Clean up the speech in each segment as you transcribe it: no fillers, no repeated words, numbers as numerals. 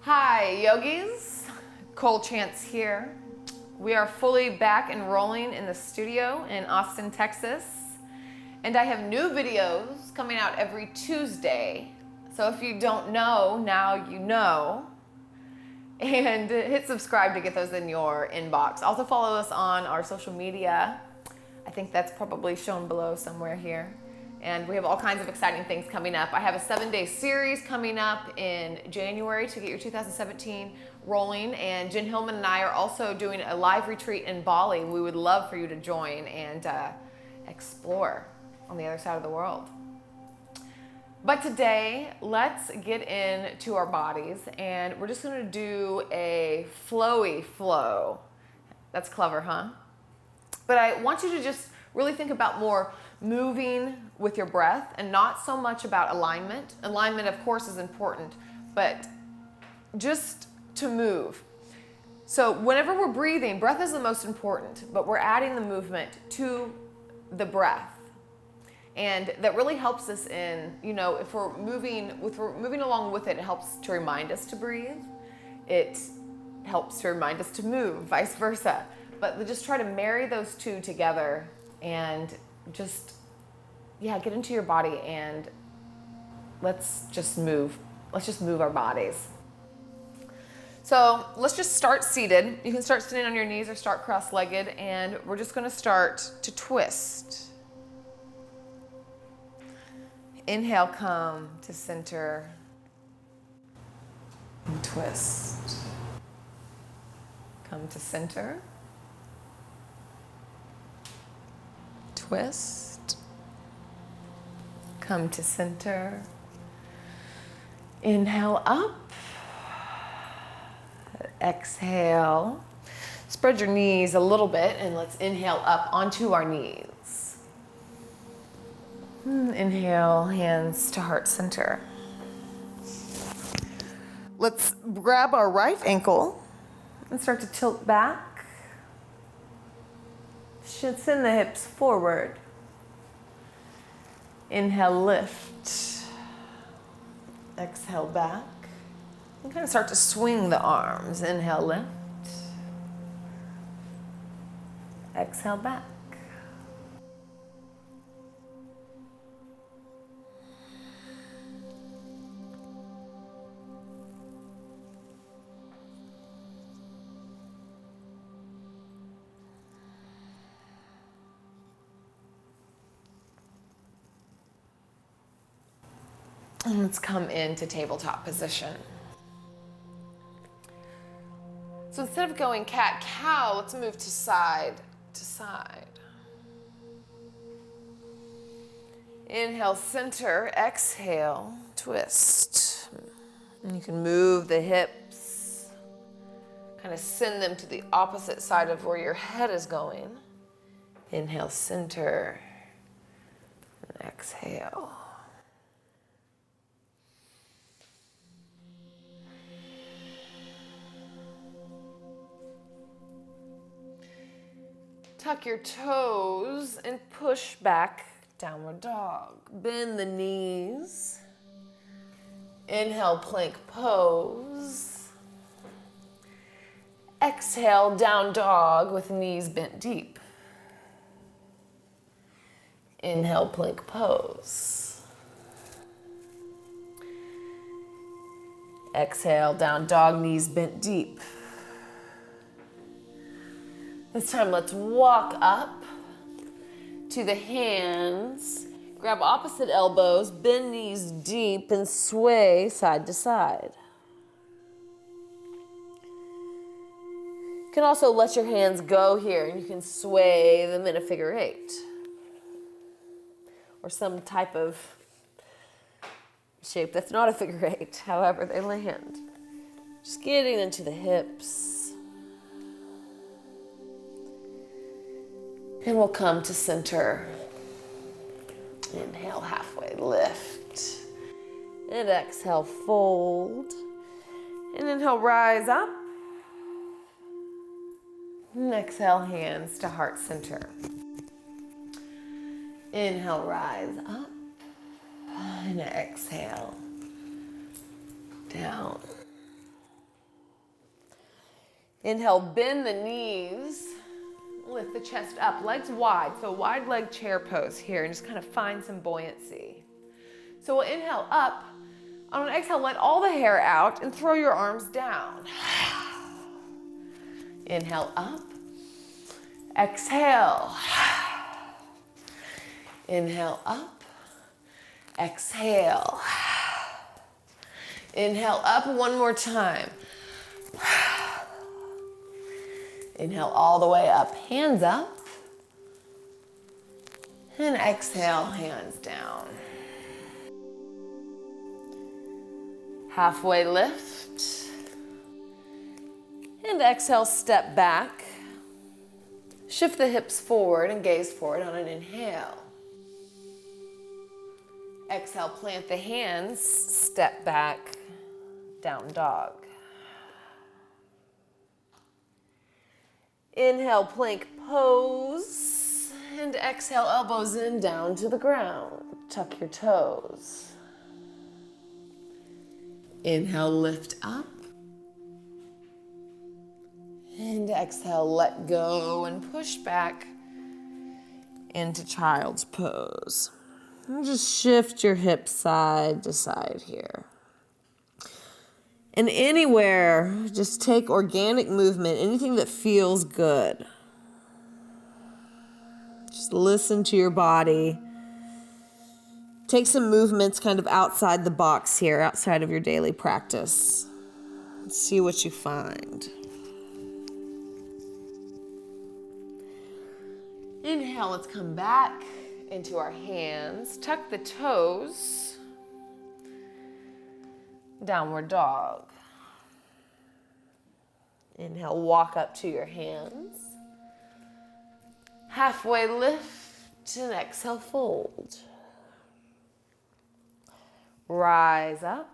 Hi, yogis. Cole Chance here. We are fully back and rolling in the studio in Austin, Texas. And I have new videos coming out every Tuesday. So if you don't know, now you know. And hit subscribe to get those in your inbox. Also follow us on our social media. I think that's probably shown below somewhere here. And we have all kinds of exciting things coming up. I have a 7-day series coming up in January to get your 2017 rolling. And Jen Hillman and I are also doing a live retreat in Bali. We would love for you to join and explore on the other side of the world. But today, let's get into our bodies, and we're just gonna do a flowy flow. That's clever, huh? But I want you to just really think about more moving with your breath and not so much about alignment. Alignment, of course, is important, but just to move. So whenever we're breathing, breath is the most important, but we're adding the movement to the breath. And that really helps us in, if we're moving along with it, it helps to remind us to breathe. It helps to remind us to move, vice versa. But just try to marry those two together and just, get into your body and let's just move. Let's just move our bodies. So let's just start seated. You can start sitting on your knees or start cross-legged, and we're just gonna start to twist. Inhale, come to center, and twist. Come to center, twist, come to center. Inhale up, exhale. Spread your knees a little bit and let's inhale up onto our knees. Inhale, hands to heart center. Let's grab our right ankle and start to tilt back. Should send the hips forward. Inhale, lift. Exhale, back. And kind of start to swing the arms. Inhale, lift. Exhale, back. And let's come into tabletop position. So instead of going cat-cow, let's move to side to side. Inhale, center, exhale, twist. And you can move the hips, kind of send them to the opposite side of where your head is going. Inhale, center, and exhale. Tuck your toes and push back, downward dog. Bend the knees. Inhale, plank pose. Exhale, down dog with knees bent deep. Inhale, plank pose. Exhale, down dog, knees bent deep. This time, let's walk up to the hands, grab opposite elbows, bend knees deep, and sway side to side. You can also let your hands go here, and you can sway them in a figure eight or some type of shape that's not a figure eight, however they land. Just getting into the hips. And we'll come to center. Inhale, halfway lift. And exhale, fold. And inhale, rise up. And exhale, hands to heart center. Inhale, rise up. And exhale, down. Inhale, bend the knees. Lift the chest up, legs wide. So wide leg chair pose here and just kind of find some buoyancy. So we'll inhale up. On an exhale, let all the hair out and throw your arms down. Inhale up. Exhale. Inhale up. Exhale. Inhale up one more time. Inhale all the way up, hands up. And exhale, hands down. Halfway lift. And exhale, step back. Shift the hips forward and gaze forward on an inhale. Exhale, plant the hands, step back, down dog. Inhale, plank pose, and exhale, elbows in, down to the ground. Tuck your toes. Inhale, lift up. And exhale, let go and push back into child's pose. And just shift your hips side to side here. And anywhere, just take organic movement, anything that feels good. Just listen to your body. Take some movements kind of outside the box here, outside of your daily practice. See what you find. Inhale, let's come back into our hands. Tuck the toes. Downward dog. Inhale, walk up to your hands. Halfway lift and exhale, fold. Rise up.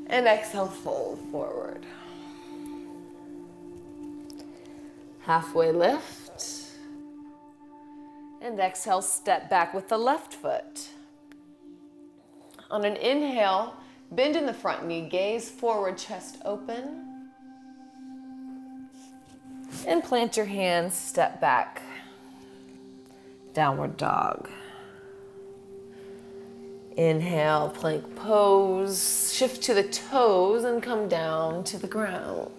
And exhale, fold forward. Halfway lift. And exhale, step back with the left foot. On an inhale, bend in the front knee, gaze forward, chest open. And plant your hands, step back. Downward dog. Inhale, plank pose. Shift to the toes and come down to the ground.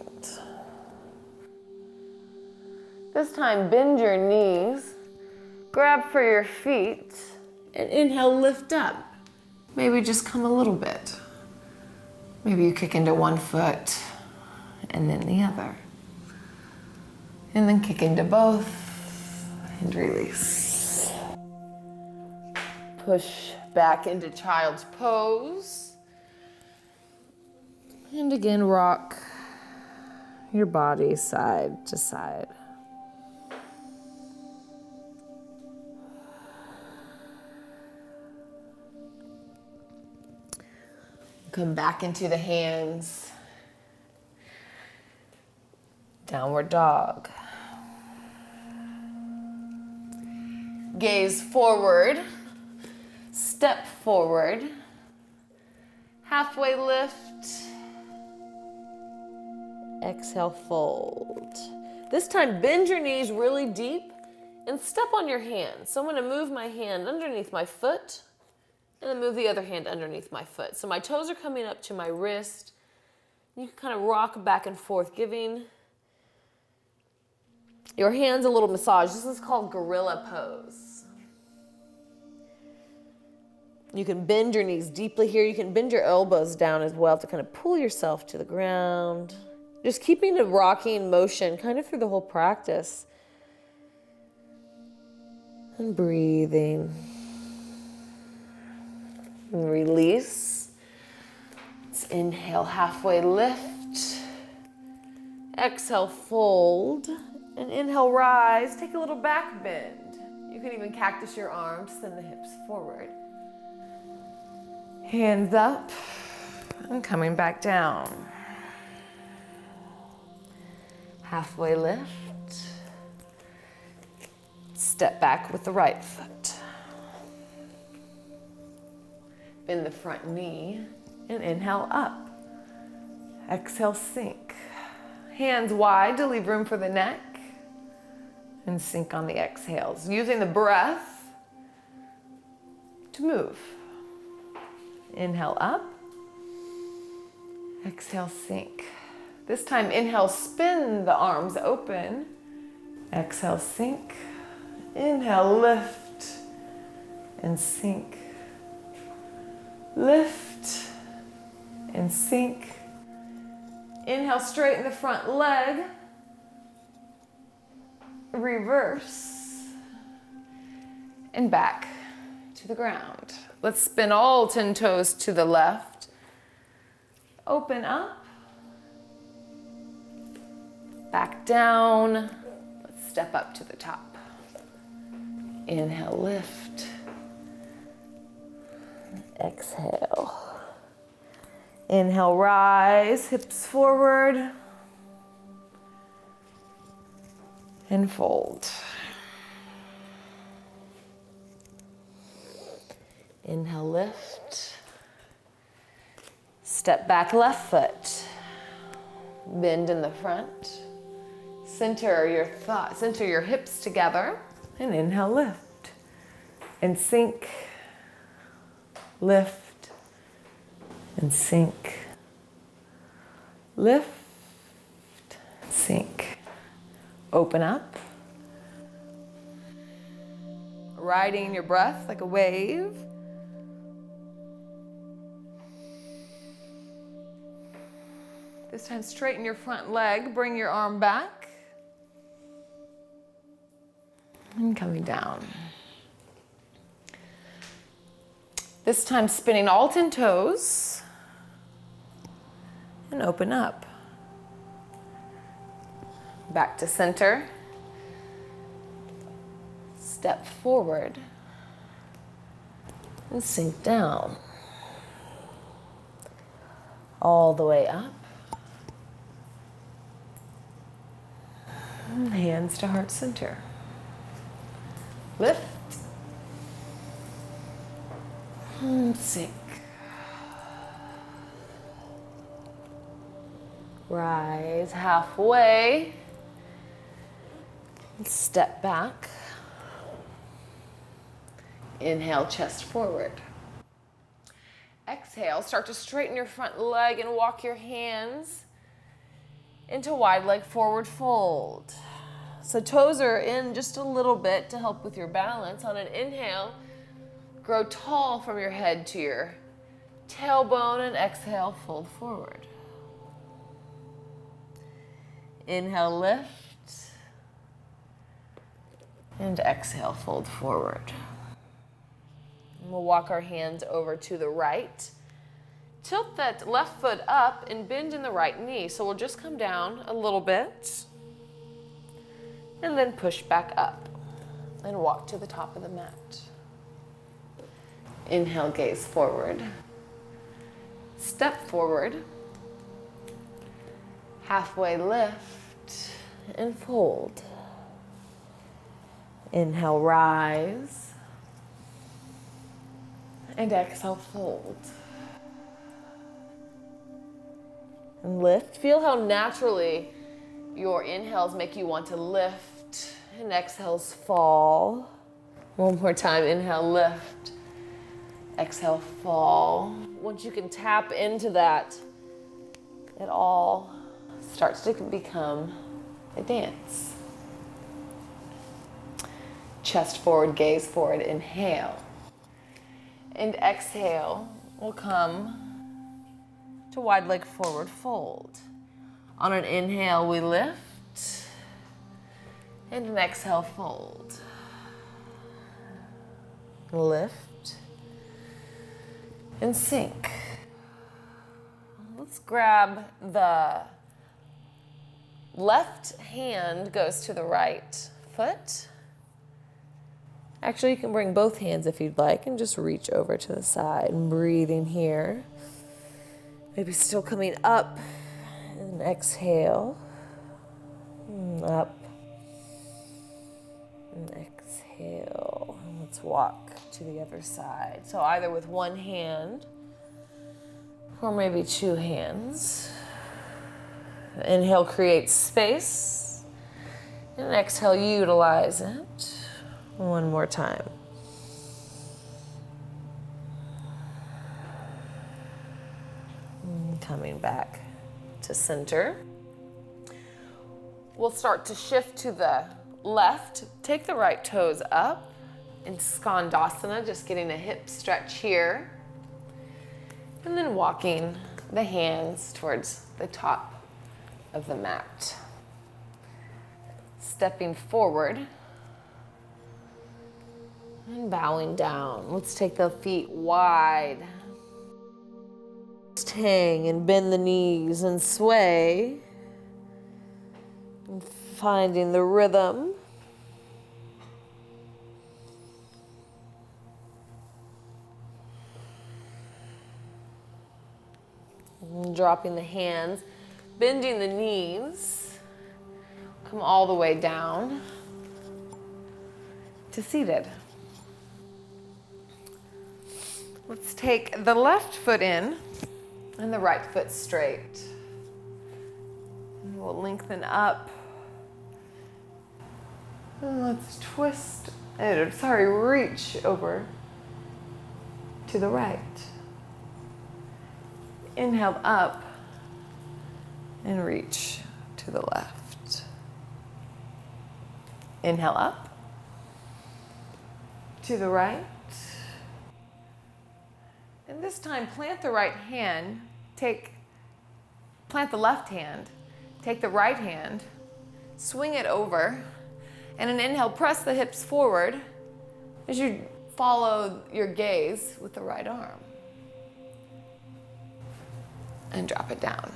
This time, bend your knees, grab for your feet, and inhale, lift up. Maybe just come a little bit. Maybe you kick into one foot and then the other. And then kick into both and release. Push back into child's pose. And again, rock your body side to side. Come back into the hands. Downward dog. Gaze forward. Step forward. Halfway lift. Exhale, fold. This time, bend your knees really deep and step on your hands. So I'm going to move my hand underneath my foot and then move the other hand underneath my foot. So my toes are coming up to my wrist. You can kind of rock back and forth, giving your hands a little massage. This is called gorilla pose. You can bend your knees deeply here. You can bend your elbows down as well to kind of pull yourself to the ground. Just keeping a rocking motion kind of through the whole practice. And breathing. And release. Let's inhale, halfway lift. Exhale, fold. And inhale, rise. Take a little back bend. You can even cactus your arms, send the hips forward. Hands up and coming back down. Halfway lift. Step back with the right foot. Bend the front knee and inhale up. Exhale, sink. Hands wide to leave room for the neck. And sink on the exhales, using the breath to move. Inhale up. Exhale, sink. This time, inhale, spin the arms open. Exhale, sink. Inhale, lift and sink. Lift and sink. Inhale, straighten the front leg. Reverse. And back to the ground. Let's spin all 10 toes to the left. Open up. Back down. Let's step up to the top. Inhale, lift. Exhale. Inhale, rise, hips forward. And fold. Inhale, lift. Step back, left foot. Bend in the front. Center your hips together. And inhale, lift. And sink. Lift. And sink. Lift. Sink. Open up. Riding your breath like a wave. This time, straighten your front leg, bring your arm back. And coming down. This time, spinning all 10 toes. And open up. Back to center. Step forward. And sink down. All the way up. And hands to heart center. Lift. And sink. Rise halfway. Step back. Inhale, chest forward. Exhale, start to straighten your front leg and walk your hands into wide leg forward fold. So toes are in just a little bit to help with your balance. On an inhale, grow tall from your head to your tailbone, and exhale, fold forward. Inhale, lift. And exhale, fold forward. And we'll walk our hands over to the right. Tilt that left foot up and bend in the right knee. So we'll just come down a little bit. And then push back up. And walk to the top of the mat. Inhale, gaze forward. Step forward. Halfway lift and fold. Inhale, rise. And exhale, fold. And lift. Feel how naturally your inhales make you want to lift, and exhales fall. One more time, inhale, lift. Exhale, fall. Once you can tap into that, it all starts to become a dance. Chest forward, gaze forward, inhale. And exhale, we'll come to wide leg forward fold. On an inhale, we lift. And an exhale, fold. Lift. And sink. Let's grab the left hand goes to the right foot. Actually, you can bring both hands if you'd like and just reach over to the side and breathing here. Maybe still coming up and exhale. And up and exhale. And let's walk to the other side. So either with one hand or maybe two hands. Inhale, create space. And exhale, utilize it. One more time. And coming back to center. We'll start to shift to the left. Take the right toes up in Skandasana, just getting a hip stretch here. And then walking the hands towards the top of the mat. Stepping forward and bowing down. Let's take the feet wide. Just hang and bend the knees and sway. And finding the rhythm. And dropping the hands, bending the knees. Come all the way down to seated. Let's take the left foot in and the right foot straight. And we'll lengthen up. And let's twist, reach over to the right. Inhale up and reach to the left. Inhale up to the right. And this time, plant the right hand, plant the left hand, take the right hand, swing it over, and an inhale, press the hips forward as you follow your gaze with the right arm. And drop it down.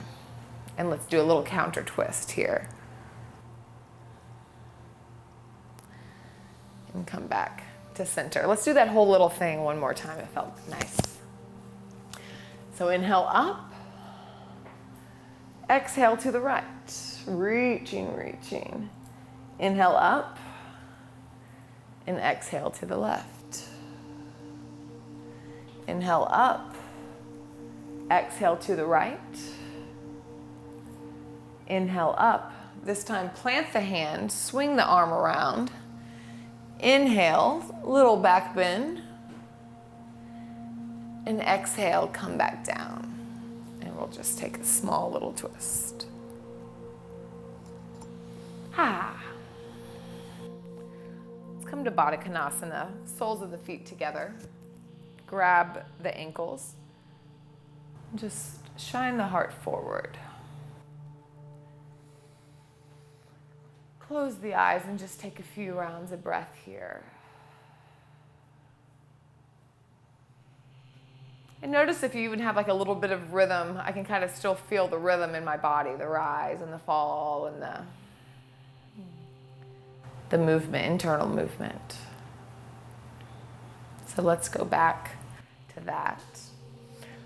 And let's do a little counter twist here. And come back to center. Let's do that whole little thing one more time. It felt nice. So inhale up. Exhale to the right. Reaching, reaching. Inhale up. And exhale to the left. Inhale up. Exhale to the right. Inhale up. This time plant the hand, swing the arm around. Inhale, little back bend. And exhale, come back down. And we'll just take a small little twist. Let's come to Baddha Konasana, soles of the feet together. Grab the ankles. Just shine the heart forward. Close the eyes and just take a few rounds of breath here. And notice if you even have like a little bit of rhythm, I can kind of still feel the rhythm in my body, the rise and the fall and the movement, internal movement. So let's go back to that.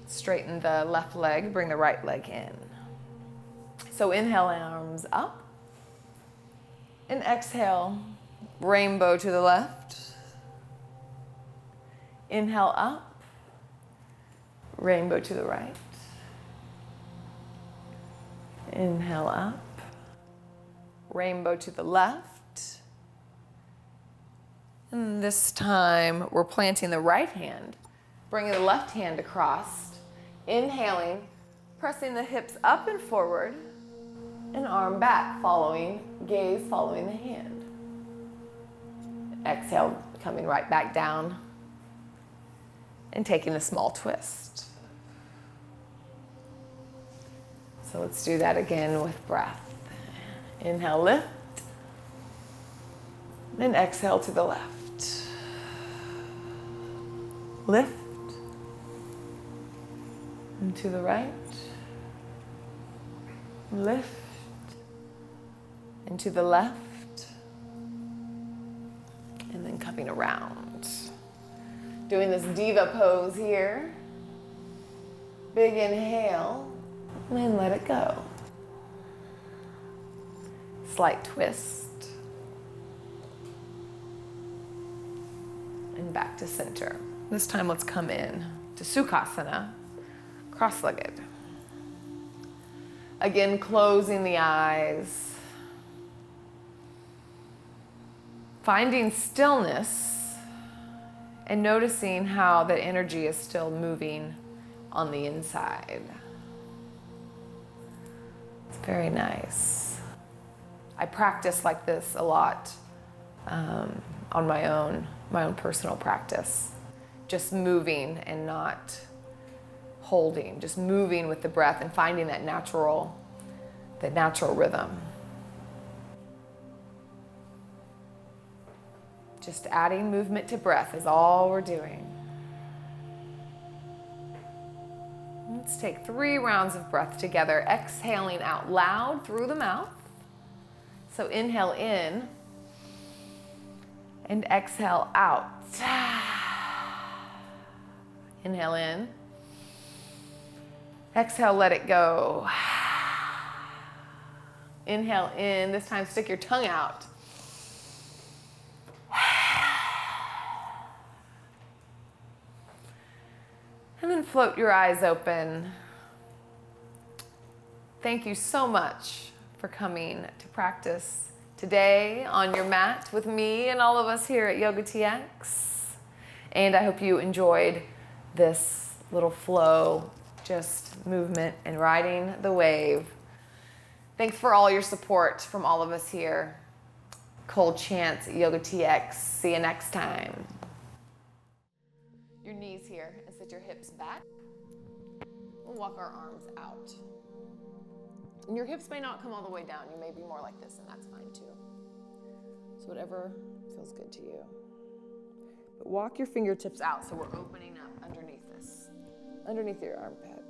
Straighten the left leg, bring the right leg in. So inhale, arms up. And exhale, rainbow to the left. Inhale up, rainbow to the right. Inhale up, rainbow to the left. And this time we're planting the right hand, bringing the left hand across. Inhaling, pressing the hips up and forward, and arm back, gaze following the hand. Exhale, coming right back down, and taking a small twist. So let's do that again with breath. Inhale, lift, and exhale to the left. Lift, and to the right, lift, and to the left, and then coming around. Doing this diva pose here. Big inhale, and let it go. Slight twist, and back to center. This time let's come in to Sukhasana. Cross-legged. Again, closing the eyes. Finding stillness and noticing how that energy is still moving on the inside. It's very nice. I practice like this a lot on my own personal practice. Just moving and not holding, just moving with the breath and finding that natural rhythm. Just adding movement to breath is all we're doing. Let's take 3 rounds of breath together, exhaling out loud through the mouth. So inhale in and exhale out. Inhale in. Exhale, let it go. Inhale in, this time stick your tongue out. And then float your eyes open. Thank you so much for coming to practice today on your mat with me and all of us here at YOGATX. And I hope you enjoyed this little flow, just movement and riding the wave. Thanks for all your support from all of us here. Cold chants at YOGATX. See you next time. Your knees here and sit your hips back. We'll walk our arms out. And your hips may not come all the way down. You may be more like this, and that's fine too. So whatever feels good to you. But walk your fingertips out so we're opening up underneath this, underneath your armpit.